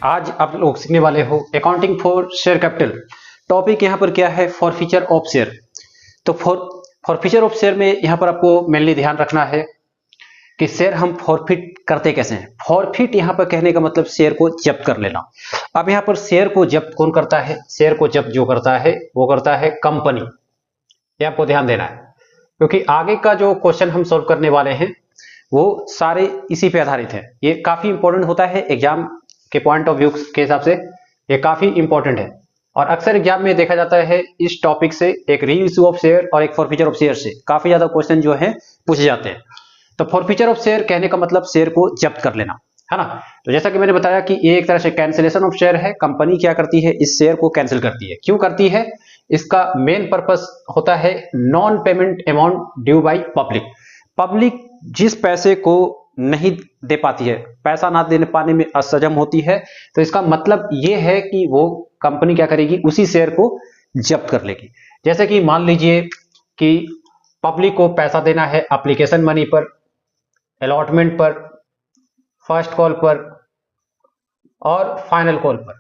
आज आप लोग सीखने वाले हो accounting for share capital. Topic यहाँ पर क्या है? Forfeiture of share. तो फॉरफीचर ऑफ शेयर में यहाँ पर आपको मेनली ध्यान रखना है कि शेयर हम फॉरफिट करते कैसे हैं। फॉरफिट यहाँ पर कहने का मतलब शेयर को जब्त कर लेना। अब यहाँ पर शेयर को जब्त कौन करता है? शेयर को जब्त जो करता है वो करता है कंपनी। ये आपको ध्यान देना है, क्योंकि आगे का जो क्वेश्चन हम सॉल्व करने वाले हैं वो सारे इसी पे आधारित है। ये काफी इंपॉर्टेंट होता है एग्जाम के पॉइंट ऑफ व्यू के हिसाब से, ये काफी इंपॉर्टेंट है। और अक्सर एग्जाम में देखा जाता है इस टॉपिक से एक री इशू ऑफ शेयर और एक फॉरफीचर ऑफ शेयर से काफी ज्यादा क्वेश्चन जो है पूछे जाते हैं। तो फॉरफीचर ऑफ शेयर कहने का मतलब शेयर को जब्त कर लेना, है ना। तो जैसा कि मैंने बताया कि ये एक तरह से कैंसिलेशन ऑफ शेयर है। कंपनी क्या करती है? इस शेयर को कैंसिल करती है। क्यों करती है? इसका मेन पर्पस होता है non payment amount due by public. Public जिस पैसे को नहीं दे पाती है, पैसा ना दे पाने में असक्षम होती है, तो इसका मतलब यह है कि वो कंपनी क्या करेगी? उसी शेयर को जब्त कर लेगी। जैसे कि मान लीजिए कि पब्लिक को पैसा देना है एप्लीकेशन मनी पर, अलॉटमेंट पर, फर्स्ट कॉल पर और फाइनल कॉल पर।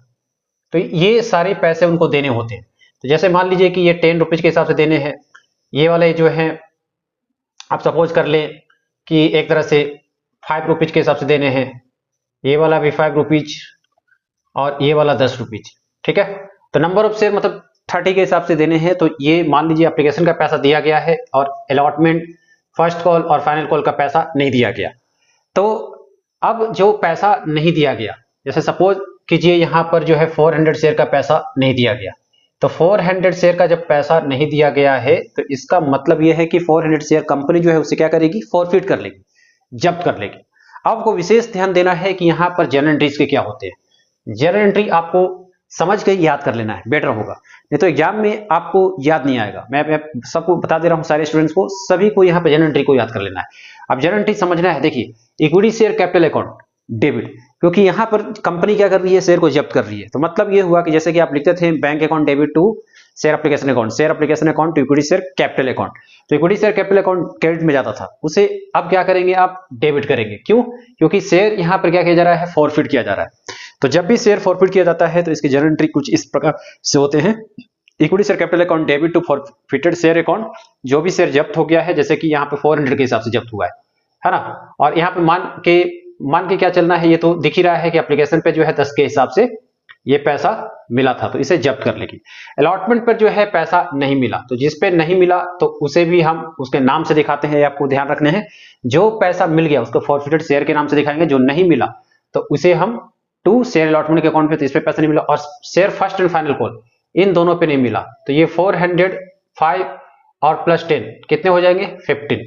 तो ये सारे पैसे उनको देने होते हैं। तो जैसे मान लीजिए कि ये 10 रुपीज के हिसाब से देने हैं। ये वाले जो हैं आप सपोज कर लें कि एक तरह से 5 रुपीज के हिसाब से देने हैं। ये वाला भी 5 रुपीज और ये वाला 10 रुपीज, ठीक है। तो नंबर ऑफ शेयर मतलब 30 के हिसाब से देने हैं। तो ये मान लीजिए एप्लीकेशन का पैसा दिया गया है और अलॉटमेंट, फर्स्ट कॉल और फाइनल कॉल का पैसा नहीं दिया गया। तो अब जो पैसा नहीं दिया गया, जैसे सपोज कीजिए यहाँ पर जो है 400 शेयर का पैसा नहीं दिया गया। तो 400 शेयर का जब पैसा नहीं दिया गया है तो इसका मतलब यह है कि 400 शेयर कंपनी जो है उसे क्या करेगी? फॉरफिट कर लेगी, जब्त कर लेगी। आपको विशेष ध्यान देना है कि यहाँ पर जर्नल एंट्रीज के क्या होते हैं। जर्नल एंट्री आपको समझ के याद कर लेना है, बेटर होगा, नहीं तो एग्जाम में आपको याद नहीं आएगा। मैं सबको बता दे रहा हूँ, सारे स्टूडेंट्स को, सभी को यहाँ पर जर्नल एंट्री को याद कर लेना है। अब जर्नल एंट्री समझना है। देखिए, equity share capital account debit, क्योंकि यहाँ पर कंपनी क्या कर रही है? शेयर को जब्त कर रही है। तो मतलब ये हुआ कि जैसे कि आप लिखते थे bank account debit to share application account, share application account to equity share capital account. तो equity share capital account credit में जाता था, उसे अब क्या करेंगे? आप डेबिट करेंगे। क्यों? क्योंकि शेयर यहाँ पर क्या किया जा रहा है? फॉरफिट किया जा रहा है। तो जब भी शेयर फॉरफिट किया जाता है तो इसके जर्नल एंट्री कुछ इस प्रकार से होते हैं। Equity share capital account debit to forfeited share account, जो भी शेयर जब्त हो गया है, जैसे कि यहाँ पे 400 के हिसाब से जब्त हुआ है ना। और यहाँ पे मान के क्या चलना है? ये तो दिख ही रहा है कि एप्लीकेशन पे जो है 10 के हिसाब से ये पैसा मिला था, तो इसे जब्त कर लेगी। अलॉटमेंट पर जो है पैसा नहीं मिला, तो जिस पे नहीं मिला तो उसे भी हम उसके नाम से दिखाते हैं। आपको ध्यान रखने हैं, जो पैसा मिल गया उसको फॉरफिटेड शेयर के नाम से दिखाएंगे, जो नहीं मिला तो उसे हम टू शेयर अलॉटमेंट के अकाउंट पे, तो इस पे पैसा नहीं मिला। और share first and final call, इन दोनों पे नहीं मिला, तो ये 405 और प्लस 10 कितने हो जाएंगे? 15,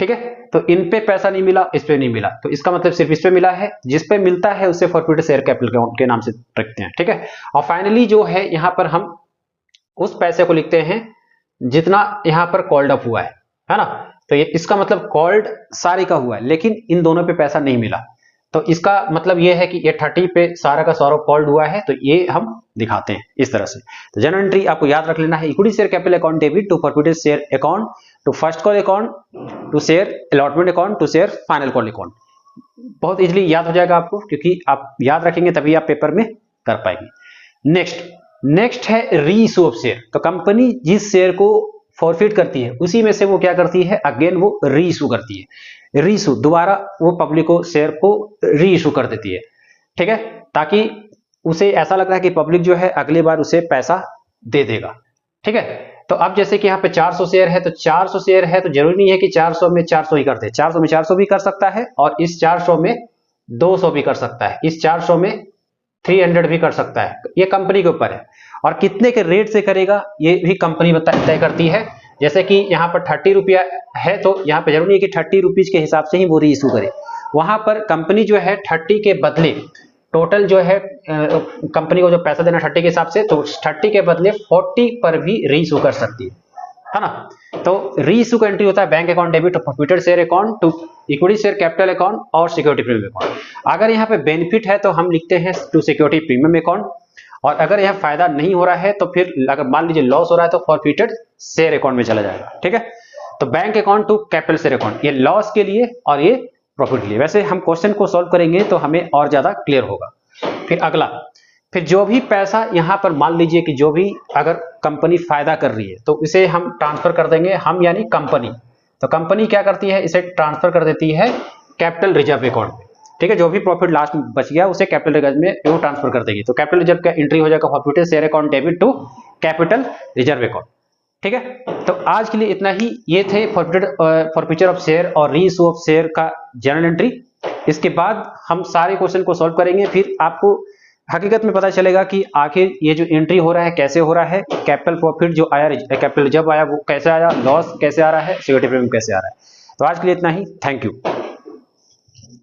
ठीक है। तो इन पे पैसा नहीं मिला, इस पे नहीं मिला, तो इसका मतलब सिर्फ इस पे मिला है। जिस पे मिलता है उसे फॉरफिटेड शेयर कैपिटल अकाउंट के नाम से रखते हैं, ठीक है। और फाइनली जो है यहाँ पर हम उस पैसे को लिखते हैं जितना यहाँ पर कॉल्ड अप हुआ है ना। तो ये इसका मतलब कॉल्ड सारी का हुआ है, लेकिन इन दोनों पे पैसा नहीं मिला, तो इसका मतलब ये है कि ये 30 पे सारा का सारा कॉल्ड हुआ है, तो ये हम दिखाते हैं इस तरह से। तो जर्नल एंट्री आपको याद रख लेना है, equity share capital account debit to forfeited share account to first call account to share allotment account to share final call account. बहुत इजीली याद हो जाएगा आपको, क्योंकि आप याद रखेंगे तभी आप पेपर में कर पाएंगे। नेक्स्ट है री इशू ऑफ शेयर। तो कंपनी जिस शेयर को फॉरफिट करती है उसी में से वो क्या करती है? अगेन वो री इशू करती है। री इशू दोबारा वो पब्लिक को शेयर को री इशू कर देती है, ठीक है, ताकि उसे ऐसा लगता है कि पब्लिक जो है अगली बार उसे पैसा दे देगा, ठीक है। तो अब जैसे कि यहाँ पे 400 शेयर है, तो 400 शेयर है तो जरूरी नहीं है कि 400 में 400 ही करते, 400 में 400 भी कर सकता है, और इस 400 में 200 भी कर सकता है, इस 400 में 300 भी कर सकता है। ये कंपनी के ऊपर है, और कितने के रेट से करेगा ये भी कंपनी तय करती है। जैसे कि यहाँ पर 30 रुपया है, तो यहाँ पे जरूरी है कि 30 रुपीज के हिसाब से ही वो री इशू करे। वहां पर कंपनी जो है 30 के बदले टोटल जो है कंपनी को जो पैसा देना 30 के हिसाब से, तो 30 के बदले 40 पर भी री इशू कर सकती है ना। तो री इशू का एंट्री होता है bank account debit to forfeited share account to equity share capital account और सिक्योरिटी प्रीमियम अकाउंट। अगर यहाँ पे बेनिफिट है तो हम लिखते हैं टू सिक्योरिटी प्रीमियम अकाउंट, और अगर यह फायदा नहीं हो रहा है तो फिर अगर मान लीजिए लॉस हो रहा है तो फॉरफिटेड शेयर अकाउंट में चला जाएगा, ठीक है। तो bank account to capital share account, ये लॉस के लिए और ये प्रॉफिट के लिए। वैसे हम क्वेश्चन को सॉल्व करेंगे तो हमें और ज्यादा क्लियर होगा। फिर अगला, फिर जो भी पैसा यहाँ पर मान लीजिए कि जो भी अगर कंपनी फायदा कर रही है तो इसे हम ट्रांसफर कर देंगे, हम यानी कंपनी। तो कंपनी क्या करती है, इसे ट्रांसफर कर देती है कैपिटल रिजर्व अकाउंट में। ठीक है, जो भी प्रॉफिट लास्ट में बच गया उसे कैपिटल रिजर्व में वो ट्रांसफर कर देगी। तो कैपिटल रिजर्व का एंट्री हो जाएगा forfeited share account debit to capital reserve account. ठीक है, तो आज के लिए इतना ही। ये थे फॉरफिचर ऑफ शेयर और री इशू ऑफ शेयर का जर्नल एंट्री। इसके बाद हम सारे क्वेश्चन को सॉल्व करेंगे, फिर आपको हकीकत में पता चलेगा कि आखिर ये जो एंट्री हो रहा है कैसे हो रहा है, कैपिटल प्रॉफिट जो आया, कैपिटल रिजर्व आया वो कैसे आया, लॉस कैसे आ रहा है, सिक्योरिटी प्रीमियम कैसे आ रहा है। तो आज के लिए इतना ही, थैंक यू।